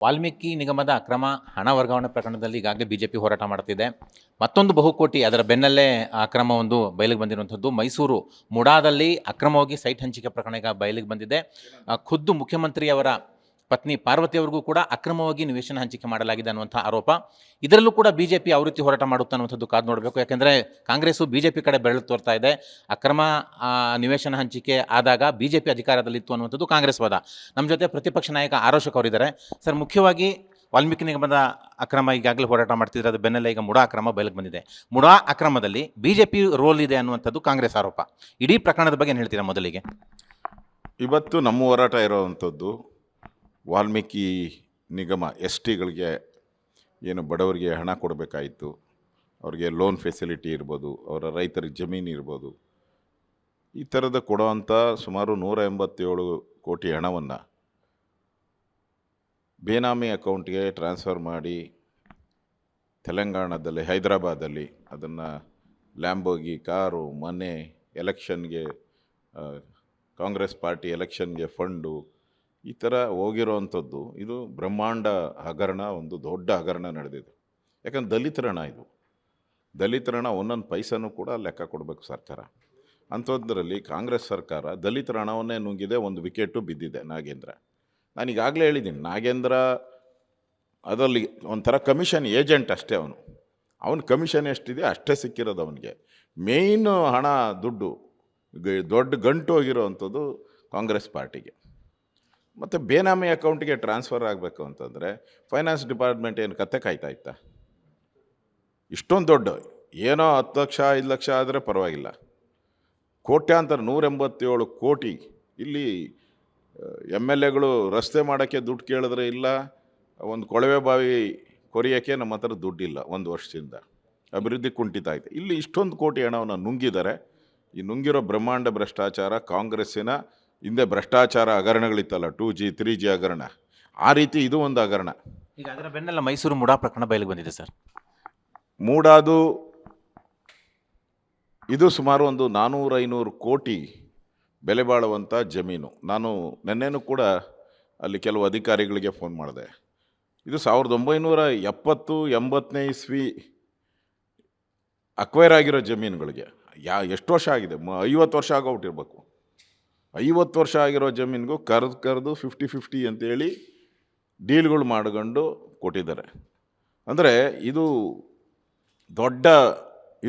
ವಾಲ್ಮೀಕಿ ನಿಗಮದ ಅಕ್ರಮ ಹಣ ವರ್ಗಾವಣೆ ಪ್ರಕರಣದಲ್ಲಿ ಈಗಾಗಲೇ ಬಿಜೆಪಿ ಹೋರಾಟ ಮಾಡ್ತಿದೆ. ಮತ್ತೊಂದು ಬಹುಕೋಟಿ ಅದರ ಬೆನ್ನಲ್ಲೇ ಅಕ್ರಮ ಒಂದು ಬಯಲಿಗೆ ಬಂದಿರುವಂಥದ್ದು. ಮೈಸೂರು ಮುಡಾದಲ್ಲಿ ಅಕ್ರಮವಾಗಿ ಸೈಟ್ ಹಂಚಿಕೆ ಪ್ರಕರಣ ಈಗ ಬಯಲಿಗೆ ಬಂದಿದೆ. ಖುದ್ದು ಮುಖ್ಯಮಂತ್ರಿಯವರ ಪತ್ನಿ ಪಾರ್ವತಿ ಅವರಿಗೂ ಕೂಡ ಅಕ್ರಮವಾಗಿ ನಿವೇಶನ ಹಂಚಿಕೆ ಮಾಡಲಾಗಿದೆ ಅನ್ನುವಂಥ ಆರೋಪ. ಇದರಲ್ಲೂ ಕೂಡ ಬಿಜೆಪಿ ಯಾವ ರೀತಿ ಹೋರಾಟ ಮಾಡುತ್ತೆ ಅನ್ನುವಂಥದ್ದು ಕಾದು ನೋಡಬೇಕು. ಯಾಕೆಂದರೆ ಕಾಂಗ್ರೆಸ್ಸು ಬಿಜೆಪಿ ಕಡೆ ಬೆರಳು ತೋರ್ತಾ ಇದೆ. ಅಕ್ರಮ ನಿವೇಶನ ಹಂಚಿಕೆ ಆದಾಗ ಬಿಜೆಪಿ ಅಧಿಕಾರದಲ್ಲಿತ್ತು ಅನ್ನುವಂಥದ್ದು ಕಾಂಗ್ರೆಸ್ ವಾದ. ನಮ್ಮ ಜೊತೆ ಪ್ರತಿಪಕ್ಷ ನಾಯಕ ಆರೋಶಕ್ ಅವರಿದ್ದಾರೆ. ಸರ್, ಮುಖ್ಯವಾಗಿ ವಾಲ್ಮೀಕಿ ನಿಗಮದ ಅಕ್ರಮ ಈಗಾಗಲೇ ಹೋರಾಟ ಮಾಡ್ತಿದ್ರೆ, ಅದು ಬೆನ್ನಲ್ಲೇ ಈಗ ಮುಡಾ ಅಕ್ರಮ ಬಯಲಿಗೆ ಬಂದಿದೆ. ಮುಡಾ ಅಕ್ರಮದಲ್ಲಿ ಬಿಜೆಪಿ ರೋಲ್ ಇದೆ ಅನ್ನುವಂಥದ್ದು ಕಾಂಗ್ರೆಸ್ ಆರೋಪ. ಇಡೀ ಪ್ರಕರಣದ ಬಗ್ಗೆ ಏನು ಹೇಳ್ತೀರಾ? ಮೊದಲಿಗೆ ಇವತ್ತು ನಮ್ಮ ಹೋರಾಟ ಇರೋವಂಥದ್ದು ವಾಲ್ಮೀಕಿ ನಿಗಮ ಟಿಗಳಿಗೆ ಏನು ಬಡವರಿಗೆ ಹಣ ಕೊಡಬೇಕಾಯಿತು, ಅವ್ರಿಗೆ ಲೋನ್ ಫೆಸಿಲಿಟಿ ಇರ್ಬೋದು, ಅವರ ರೈತರಿಗೆ ಜಮೀನು ಇರ್ಬೋದು, ಈ ಥರದ ಕೊಡೋವಂಥ ಸುಮಾರು 187 ಕೋಟಿ ಹಣವನ್ನು ಬೇನಾಮಿ ಅಕೌಂಟ್ಗೆ ಟ್ರಾನ್ಸ್ಫರ್ ಮಾಡಿ ತೆಲಂಗಾಣದಲ್ಲಿ ಹೈದರಾಬಾದಲ್ಲಿ ಅದನ್ನು ಲ್ಯಾಂಬೋಗಿ, ಕಾರು, ಮನೆ, ಎಲೆಕ್ಷನ್ಗೆ ಕಾಂಗ್ರೆಸ್ ಪಾರ್ಟಿ ಎಲೆಕ್ಷನ್ಗೆ ಫಂಡು, ಈ ಥರ ಹೋಗಿರೋವಂಥದ್ದು. ಇದು ಬ್ರಹ್ಮಾಂಡ ಹಗರಣ, ಒಂದು ದೊಡ್ಡ ಹಗರಣ ನಡೆದಿದೆ. ಯಾಕಂದ್ರೆ ದಲಿತರ ಹಣ ಇದು. ದಲಿತರ ಹಣ ಒಂದೊಂದು ಪೈಸನೂ ಕೂಡ ಲೆಕ್ಕ ಕೊಡಬೇಕು ಸರ್ಕಾರ. ಅಂಥದ್ರಲ್ಲಿ ಕಾಂಗ್ರೆಸ್ ಸರ್ಕಾರ ದಲಿತರ ಹಣವನ್ನೇ ನುಂಗಿದೆ. ಒಂದು ವಿಕೆಟು ಬಿದ್ದಿದೆ ನಾಗೇಂದ್ರ. ನಾನೀಗಾಗಲೇ ಹೇಳಿದ್ದೀನಿ, ನಾಗೇಂದ್ರ ಅದರಲ್ಲಿ ಒಂಥರ ಕಮಿಷನ್ ಏಜೆಂಟ್ ಅಷ್ಟೇ. ಅವನ ಕಮಿಷನ್ ಎಷ್ಟಿದೆ ಅಷ್ಟೇ ಸಿಕ್ಕಿರೋದು ಅವನಿಗೆ. ಮೇಯ್ನು ಹಣ ದುಡ್ಡು ದೊಡ್ಡ ಗಂಟು ಹೋಗಿರೋವಂಥದ್ದು ಕಾಂಗ್ರೆಸ್ ಪಾರ್ಟಿಗೆ. ಮತ್ತು ಬೇನಾಮಿ ಅಕೌಂಟಿಗೆ ಟ್ರಾನ್ಸ್ಫರ್ ಆಗಬೇಕು ಅಂತಂದರೆ ಫೈನಾನ್ಸ್ ಡಿಪಾರ್ಟ್ಮೆಂಟ್ ಏನು ಕತ್ತೆ ಕಾಯ್ತಾ ಇತ್ತಾ? ಇಷ್ಟೊಂದು ದೊಡ್ಡ ಏನೋ 10 ಲಕ್ಷ 5 ಲಕ್ಷ ಆದರೆ ಪರವಾಗಿಲ್ಲ, ಕೋಟ್ಯಾಂತರ 187 ಕೋಟಿ. ಇಲ್ಲಿ MLAಗಳು ರಸ್ತೆ ಮಾಡೋಕ್ಕೆ ದುಡ್ಡು ಕೇಳಿದ್ರೆ ಇಲ್ಲ, ಒಂದು ಕೊಳವೆ ಬಾವಿ ಕೊರಿಯೋಕ್ಕೆ ನಮ್ಮ ಹತ್ರ ದುಡ್ಡಿಲ್ಲ. 1 ವರ್ಷದಿಂದ ಅಭಿವೃದ್ಧಿ ಕುಂಠಿತ ಆಯಿತು. ಇಲ್ಲಿ ಇಷ್ಟೊಂದು ಕೋಟಿ ಹಣವನ್ನು ನುಂಗಿದ್ದಾರೆ. ಈ ನುಂಗಿರೋ ಬ್ರಹ್ಮಾಂಡ ಭ್ರಷ್ಟಾಚಾರ ಕಾಂಗ್ರೆಸ್ಸಿನ ಹಿಂದೆ ಭ್ರಷ್ಟಾಚಾರ ಹಗರಣಗಳಿತ್ತಲ್ಲ, 2G 3G ಹಗರಣ, ಆ ರೀತಿ ಇದು ಒಂದು ಹಗರಣ. ಈಗ ಅದರ ಬೆನ್ನಲ್ಲ ಮೈಸೂರು ಮುಡಾ ಪ್ರಕರಣ ಬಯಲಿಗೆ ಬಂದಿದೆ ಸರ್. ಮೂಡಾದು ಇದು ಸುಮಾರು ಒಂದು 400-500 ಕೋಟಿ ಬೆಲೆ ಬಾಳುವಂಥ ಜಮೀನು. ನಾನು ನೆನ್ನೆನೂ ಕೂಡ ಅಲ್ಲಿ ಕೆಲವು ಅಧಿಕಾರಿಗಳಿಗೆ ಫೋನ್ ಮಾಡಿದೆ. ಇದು 1970-80ನೇ ಇಸ್ವಿ ಅಕ್ವೈರ್ ಆಗಿರೋ ಜಮೀನುಗಳಿಗೆ ಎಷ್ಟು ವರ್ಷ ಆಗಿದೆ? 50 ವರ್ಷ ಆಗೋಗ್ಬಿಟ್ಟಿರ್ಬೇಕು. 50 ವರ್ಷ ಆಗಿರೋ ಜಮೀನಿಗೂ ಕರೆದು 50-50 ಅಂತೇಳಿ ಡೀಲ್ಗಳು ಮಾಡ್ಕೊಂಡು ಕೊಟ್ಟಿದ್ದಾರೆ. ಅಂದರೆ ಇದು ದೊಡ್ಡ,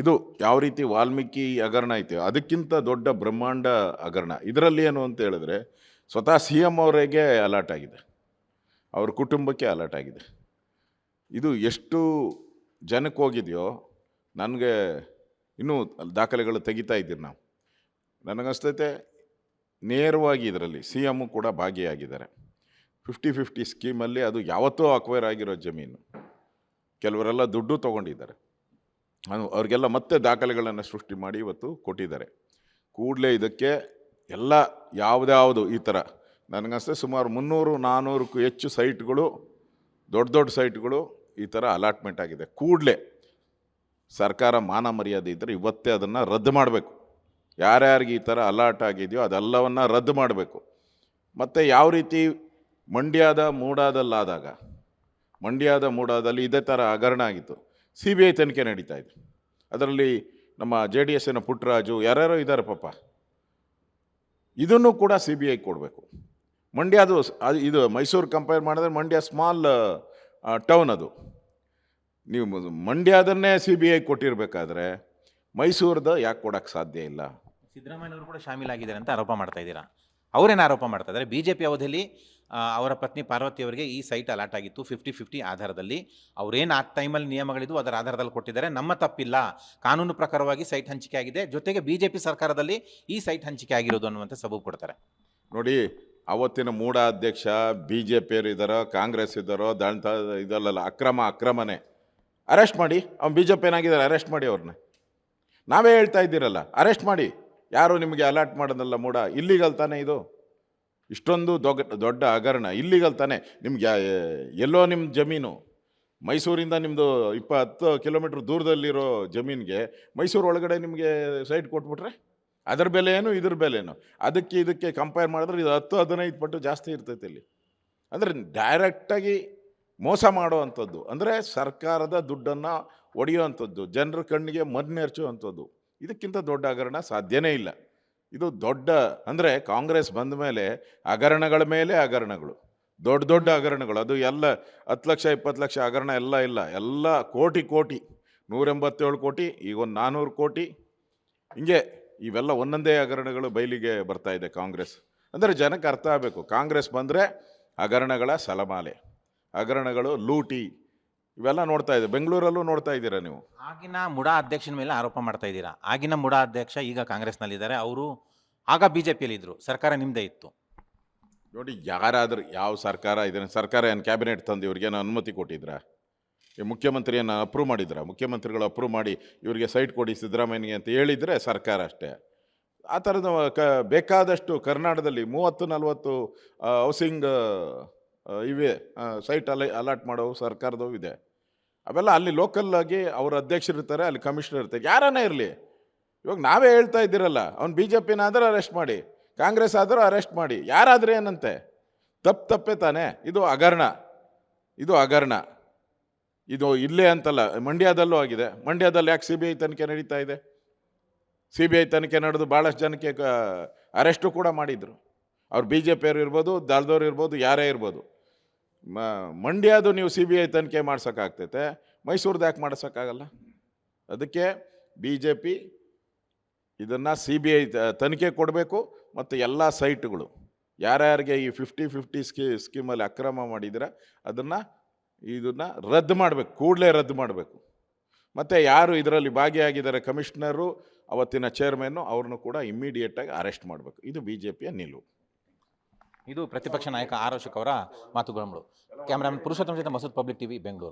ಇದು ಯಾವ ರೀತಿ ವಾಲ್ಮೀಕಿ ಹಗರಣ ಐತೆ ಅದಕ್ಕಿಂತ ದೊಡ್ಡ ಬ್ರಹ್ಮಾಂಡ ಹಗರಣ. ಇದರಲ್ಲಿ ಏನು ಅಂತ ಹೇಳಿದ್ರೆ ಸ್ವತಃ CM ಅವರಿಗೆ ಅಲರ್ಟ್ ಆಗಿದೆ, ಅವ್ರ ಕುಟುಂಬಕ್ಕೆ ಅಲರ್ಟ್ ಆಗಿದೆ. ಇದು ಎಷ್ಟು ಜನಕ್ಕೆ ಹೋಗಿದೆಯೋ ನನಗೆ ಇನ್ನೂ ದಾಖಲೆಗಳು ತೆಗಿತಾ ಇದ್ದೀರಿ ನಾವು. ನನಗನ್ಸ್ತೈತೆ ನೇರವಾಗಿ ಇದರಲ್ಲಿ CM ಕೂಡ ಭಾಗಿಯಾಗಿದ್ದಾರೆ. 50-50 ಸ್ಕೀಮಲ್ಲಿ ಅದು ಯಾವತ್ತೂ ಅಕ್ವೈರ್ ಆಗಿರೋ ಜಮೀನು. ಕೆಲವರೆಲ್ಲ ದುಡ್ಡು ತೊಗೊಂಡಿದ್ದಾರೆ. ಅವ್ರಿಗೆಲ್ಲ ಮತ್ತೆ ದಾಖಲೆಗಳನ್ನು ಸೃಷ್ಟಿ ಮಾಡಿ ಇವತ್ತು ಕೊಟ್ಟಿದ್ದಾರೆ. ಕೂಡಲೇ ಇದಕ್ಕೆ ಎಲ್ಲ ಯಾವುದ್ಯಾವುದು ಈ ಥರ ನನಗನ್ಸ್ತೇ ಸುಮಾರು 300-400ಕ್ಕೂ ಹೆಚ್ಚು ಸೈಟ್ಗಳು, ದೊಡ್ಡ ಸೈಟ್ಗಳು ಈ ಥರ ಅಲಾಟ್ಮೆಂಟ್ ಆಗಿದೆ. ಕೂಡಲೇ ಸರ್ಕಾರ ಮಾನ ಮರ್ಯಾದೆ ಇದ್ದರೆ ಇವತ್ತೇ ಅದನ್ನು ರದ್ದು ಮಾಡಬೇಕು. ಯಾರ್ಯಾರಿಗೆ ಈ ಥರ ಅಲಾಟ್ ಆಗಿದೆಯೋ ಅದೆಲ್ಲವನ್ನು ರದ್ದು ಮಾಡಬೇಕು. ಮತ್ತು ಯಾವ ರೀತಿ ಮಂಡ್ಯದ ಮೂಡಾದಲ್ಲಿ ಇದೇ ಥರ ಹಗರಣ ಆಗಿತ್ತು. CBI ತನಿಖೆ ನಡೀತಾ ಇದೆ. ಅದರಲ್ಲಿ ನಮ್ಮ JDSನ ಪುಟ್ಟರಾಜು ಯಾರ್ಯಾರೋ ಇದ್ದಾರೆ ಪಾಪ. ಇದನ್ನು ಕೂಡ CBI ಕೊಡಬೇಕು. ಮಂಡ್ಯದು ಇದು ಮೈಸೂರು ಕಂಪೇರ್ ಮಾಡಿದ್ರೆ ಮಂಡ್ಯ ಸ್ಮಾಲ್ ಟೌನ್. ಅದು ನೀವು ಮಂಡ್ಯದನ್ನೇ CBI ಕೊಟ್ಟಿರಬೇಕಾದ್ರೆ ಮೈಸೂರ್ದು ಯಾಕೆ ಕೊಡೋಕ್ಕೆ ಸಾಧ್ಯ ಇಲ್ಲ? ಸಿದ್ದರಾಮಯ್ಯನವರು ಕೂಡ ಶಾಮೀಲಾಗಿದ್ದಾರೆ ಅಂತ ಆರೋಪ ಮಾಡ್ತಾ ಇದ್ದೀರಾ. ಅವರೇನು ಆರೋಪ ಮಾಡ್ತಾ ಇದ್ದಾರೆ? ಬಿಜೆಪಿ ಅವಧಿಯಲ್ಲಿ ಅವರ ಪತ್ನಿ ಪಾರ್ವತಿ ಅವರಿಗೆ ಈ ಸೈಟ್ ಅಲಾಟ್ ಆಗಿತ್ತು 50-50 ಆಧಾರದಲ್ಲಿ. ಅವರೇನು ಆ ಟೈಮಲ್ಲಿ ನಿಯಮಗಳಿದ್ದು ಅದರ ಆಧಾರದಲ್ಲಿ ಕೊಟ್ಟಿದ್ದಾರೆ. ನಮ್ಮ ತಪ್ಪಿಲ್ಲ, ಕಾನೂನು ಪ್ರಕಾರವಾಗಿ ಸೈಟ್ ಹಂಚಿಕೆ ಆಗಿದೆ, ಜೊತೆಗೆ ಬಿಜೆಪಿ ಸರ್ಕಾರದಲ್ಲಿ ಈ ಸೈಟ್ ಹಂಚಿಕೆ ಆಗಿರೋದು ಅನ್ನುವಂಥ ಸಬೂಬು ಕೊಡ್ತಾರೆ. ನೋಡಿ, ಅವತ್ತಿನ ಮೂಡ ಅಧ್ಯಕ್ಷ BJPಯರು ಇದ್ದಾರೋ ಕಾಂಗ್ರೆಸ್ ಇದ್ದಾರೋ ಇದಲ್ಲ, ಅಕ್ರಮನೇ. ಅರೆಸ್ಟ್ ಮಾಡಿ. ಅವ್ನು BJP ಏನಾಗಿದ್ದಾರೆ, ಅರೆಸ್ಟ್ ಮಾಡಿ ಅವ್ರನ್ನ. ನಾವೇ ಹೇಳ್ತಾ ಇದ್ದೀರಲ್ಲ, ಅರೆಸ್ಟ್ ಮಾಡಿ. ಯಾರು ನಿಮಗೆ ಅಲಾಟ್ ಮಾಡೋದಲ್ಲ ಮೂಡ? ಇಲ್ಲಿಗಲ್ ತಾನೇ ಇದು? ಇಷ್ಟೊಂದು ದೊಡ್ಡ ಹಗರಣ ಇಲ್ಲಿಗಲ್ ತಾನೇ? ನಿಮ್ಗೆ ಎಲ್ಲೋ ನಿಮ್ಮ ಜಮೀನು ಮೈಸೂರಿಂದ ನಿಮ್ಮದು 20 ಕಿಲೋಮೀಟ್ರ್ ದೂರದಲ್ಲಿರೋ ಜಮೀನಿಗೆ ಮೈಸೂರು ಒಳಗಡೆ ನಿಮಗೆ ಸೈಟ್ ಕೊಟ್ಬಿಟ್ರೆ ಅದರ ಬೆಲೆ ಏನು, ಇದ್ರ ಬೆಲೆ ಏನು? ಇದಕ್ಕೆ ಕಂಪೇರ್ ಮಾಡಿದ್ರೆ ಇದು 10-15 ಪಟ್ಟು ಜಾಸ್ತಿ ಇರ್ತೈತೆ ಇಲ್ಲಿ. ಅಂದರೆ ಡೈರೆಕ್ಟಾಗಿ ಮೋಸ ಮಾಡುವಂಥದ್ದು, ಅಂದರೆ ಸರ್ಕಾರದ ದುಡ್ಡನ್ನು ಒಡೆಯುವಂಥದ್ದು, ಜನರ ಕಣ್ಣಿಗೆ ಮಣ್ಣೆರಚುವಂಥದ್ದು. ಇದಕ್ಕಿಂತ ದೊಡ್ಡ ಹಗರಣ ಸಾಧ್ಯನೇ ಇಲ್ಲ. ಇದು ದೊಡ್ಡ, ಅಂದರೆ ಕಾಂಗ್ರೆಸ್ ಬಂದ ಮೇಲೆ ಹಗರಣಗಳ ಮೇಲೆ ಹಗರಣಗಳು, ದೊಡ್ಡ ದೊಡ್ಡ ಹಗರಣಗಳು. ಅದು ಎಲ್ಲ 10 ಲಕ್ಷ 20 ಲಕ್ಷ ಹಗರಣ ಎಲ್ಲ ಇಲ್ಲ, ಎಲ್ಲ ಕೋಟಿ ಕೋಟಿ, 187 ಕೋಟಿ, ಈಗ ಒಂದು 400 ಕೋಟಿ, ಹಿಂಗೆ ಇವೆಲ್ಲ ಒಂದೊಂದೇ ಹಗರಣಗಳು ಬಯಲಿಗೆ ಬರ್ತಾ ಇದೆ ಕಾಂಗ್ರೆಸ್. ಅಂದರೆ ಜನಕ್ಕೆ ಅರ್ಥ ಆಗಬೇಕು, ಕಾಂಗ್ರೆಸ್ ಬಂದರೆ ಹಗರಣಗಳ ಸಲಮಾಲೆ, ಹಗರಣಗಳು, ಲೂಟಿ, ಇವೆಲ್ಲ ನೋಡ್ತಾ ಇದೆ. ಬೆಂಗಳೂರಲ್ಲೂ ನೋಡ್ತಾ ಇದ್ದೀರಾ ನೀವು. ಆಗಿನ ಮುಡಾ ಅಧ್ಯಕ್ಷನ ಮೇಲೆ ಆರೋಪ ಮಾಡ್ತಾ ಇದ್ದೀರಾ. ಆಗಿನ ಮುಡಾ ಅಧ್ಯಕ್ಷ ಈಗ ಕಾಂಗ್ರೆಸ್ನಲ್ಲಿದ್ದಾರೆ, ಅವರು ಆಗ ಬಿ ಜೆ ಪಿಯಲ್ಲಿ ಇದ್ರು, ಸರ್ಕಾರ ನಿಮ್ಮದೇ ಇತ್ತು. ನೋಡಿ, ಯಾರಾದರೂ ಯಾವ ಸರ್ಕಾರ ಇದನ್ನು, ಸರ್ಕಾರ ಏನು ಕ್ಯಾಬಿನೆಟ್ ತಂದು ಇವ್ರಿಗೇನು ಅನುಮತಿ ಕೊಟ್ಟಿದ್ರಾ? ಈ ಮುಖ್ಯಮಂತ್ರಿಯನ್ನು ಅಪ್ರೂವ್ ಮಾಡಿದ್ರ? ಮುಖ್ಯಮಂತ್ರಿಗಳು ಅಪ್ರೂವ್ ಮಾಡಿ ಇವರಿಗೆ ಸೈಟ್ ಕೊಡಿ ಸಿದ್ದರಾಮಯ್ಯನಿಗೆ ಅಂತ ಹೇಳಿದರೆ ಸರ್ಕಾರ ಅಷ್ಟೇ. ಆ ಥರದ ಬೇಕಾದಷ್ಟು ಕರ್ನಾಟಕದಲ್ಲಿ 30-40 ಹೌಸಿಂಗ್ ಇವೆ, ಸೈಟ್ ಅಲಾಟ್ ಮಾಡೋ ಸರ್ಕಾರದವು ಇದೆ. ಅವೆಲ್ಲ ಅಲ್ಲಿ ಲೋಕಲ್ ಆಗಿ ಅವ್ರ ಅಧ್ಯಕ್ಷರು ಇರ್ತಾರೆ, ಅಲ್ಲಿ ಕಮಿಷನರ್ ಇರ್ತಾರೆ, ಯಾರನ್ನೇ ಇರಲಿ. ಇವಾಗ ನಾವೇ ಹೇಳ್ತಾ ಇದ್ದೀರಲ್ಲ, ಅವ್ನು ಬಿ ಜೆ ಪಿನಾದರೂ ಅರೆಸ್ಟ್ ಮಾಡಿ, ಕಾಂಗ್ರೆಸ್ ಆದರೂ ಅರೆಸ್ಟ್ ಮಾಡಿ, ಯಾರಾದರೂ ಏನಂತೆ, ತಪ್ಪೇ ತಾನೇ. ಇದು ಹಗರಣ, ಇದು ಹಗರಣ. ಇದು ಇಲ್ಲೇ ಅಂತಲ್ಲ, ಮಂಡ್ಯದಲ್ಲೂ ಆಗಿದೆ. ಮಂಡ್ಯದಲ್ಲಿ ಯಾಕೆ ಸಿ ಬಿ ಐ ತನಿಖೆ ನಡೀತಾ ಇದೆ? ಸಿ ಬಿ ಐ ತನಿಖೆ ನಡೆದು ಭಾಳಷ್ಟು ಜನಕ್ಕೆ ಅರೆಸ್ಟು ಕೂಡ ಮಾಡಿದರು. ಅವ್ರು ಬಿ ಜೆ ಪಿಯವರು ಇರ್ಬೋದು, ದಳದವ್ರು ಇರ್ಬೋದು, ಯಾರೇ ಇರ್ಬೋದು. ಮಂಡ್ಯದು ನೀವು ಸಿ ಬಿ ಐ ತನಿಖೆ ಮಾಡ್ಸೋಕ್ಕಾಗ್ತೈತೆ, ಮೈಸೂರ್ದು ಯಾಕೆ ಮಾಡ್ಸೋಕ್ಕಾಗಲ್ಲ? ಅದಕ್ಕೆ ಬಿ ಜೆ ಪಿ ಇದನ್ನು ಸಿ ಬಿ ಐ ತನಿಖೆ ಕೊಡಬೇಕು. ಮತ್ತು ಎಲ್ಲ ಸೈಟ್ಗಳು ಯಾರ್ಯಾರಿಗೆ ಈ 50-50 ಸ್ಕೀಮಲ್ಲಿ ಅಕ್ರಮ ಮಾಡಿದ್ರೆ ಇದನ್ನು ರದ್ದು ಮಾಡಬೇಕು, ಕೂಡಲೇ ರದ್ದು ಮಾಡಬೇಕು. ಮತ್ತು ಯಾರು ಇದರಲ್ಲಿ ಭಾಗಿಯಾಗಿದ್ದಾರೆ, ಕಮಿಷನರು, ಅವತ್ತಿನ ಚೇರ್ಮನ್ನು, ಅವ್ರನ್ನೂ ಕೂಡ ಇಮ್ಮಿಡಿಯೇಟಾಗಿ ಅರೆಸ್ಟ್ ಮಾಡಬೇಕು. ಇದು ಬಿ ಜೆ ಪಿಯ ನಿಲುವು. ಇದು ಪ್ರತಿಪಕ್ಷ ನಾಯಕ ಆರ್ ಅಶೋಕ್ ಅವರ ಮಾತುಗಳು. ಕ್ಯಾಮ್ರಾಮನ್ ಪುರುಷೋತ್ತಮ ಜೊತೆ ಮಸೂದ್, ಪಬ್ಲಿಕ್ ಟಿವಿ, ಬೆಂಗಳೂರು.